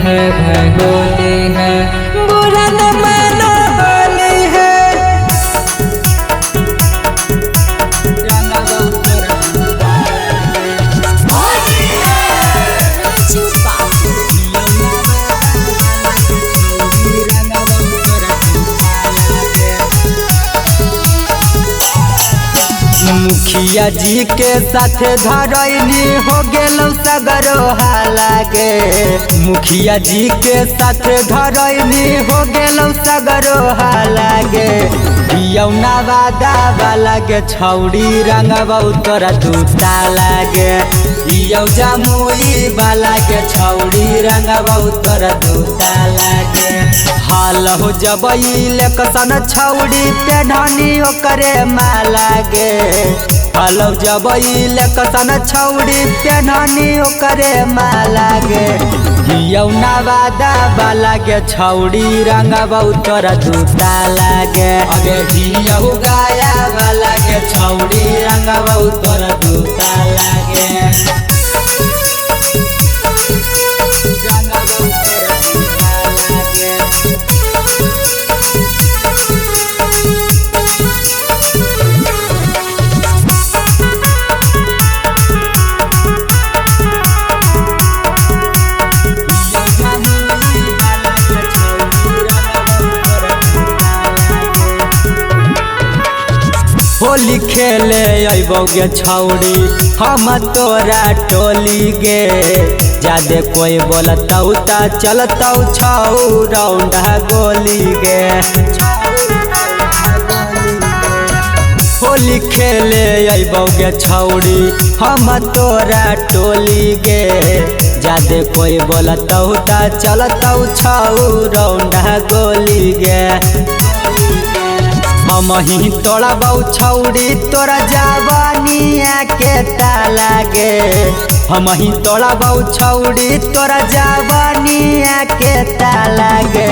है भाई होली है, बुरा न मानो होली है। मुखिया जी के साथ धरैली हो गेलौ सगरो हालागे। मुखिया जी के साथ धरैली हो गेलौ सगरो हालागे। यौना वादा वाला के छौड़ी रंगबौ तोरा दूता लागे। यौ जमुई वाला के छौड़ी रंगबौ तोरा दूता लागे। हाल हो जबई लेकसन छौड़ी पेढ़नी ओकरे माला गे। हाल हो जबई लेकसन छौड़ी पेढ़नी ओकरे माला गे। यौना वादा वाला के छौड़ी रंगबौ तोरा दूता लागे। अगे हियौ गाया वाला के छौड़ी रंगबौ तोरा दूता लागे। होली खेले अबौ गे छौड़ी हम तोरा टोली गे। जादे कोई बोलतौ ता चलतौ छौ राउंड गोली गे। होली खेले अबौ गे छौड़ी हम तोरा टोली गे। जादे कोई बोलतौ ता चलतौ छौ राउंड गोली गे। हम ही तोड़ा बहु छौड़ी तोरा जवानिया के ताला गे। हम ही तोड़ा बहु छौड़ी तोरा जवानिया के ताला गे।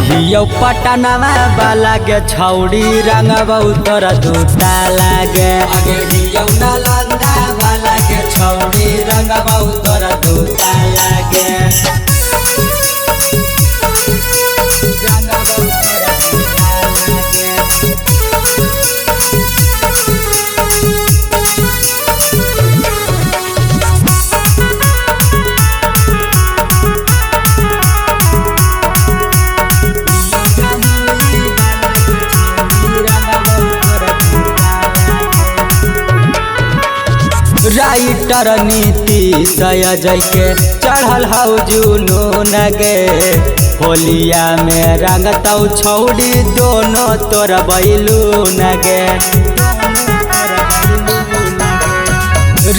हियौ पटनवा वाला के छौड़ी रंगबौ तोरा दूता लागे। अगे हियौ नालंदा वाला के छौड़ी रंगबौ तोरा दूता लागे। राइटर नीति सयजय के चढ़ल हौ जुनून गे। होलिया में रंगतौ छौड़ी दोनों तोर बैलून गे।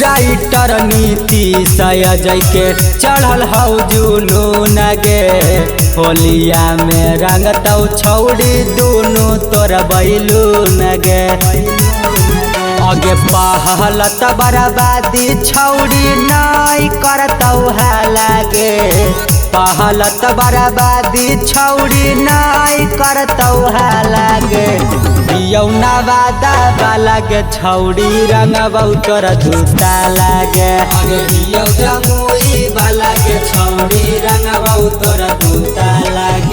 राइटर नीति सयजय के चढ़ल हौ जुनून गे। होलिया में रंगतौ छौड़ी दोनों तोर बैलून गे। अगे पहलत बर्बादी छौड़ी नाई करतौ हालागे। पहलत बर्बादी छौड़ी नाई करतौ हालागे। यौना वादा वाला के छौड़ी रंगबौ तोरा दूता लागे। अगे यौ जमुई वाला के छौड़ी रंगबौ तोरा दूता लागे।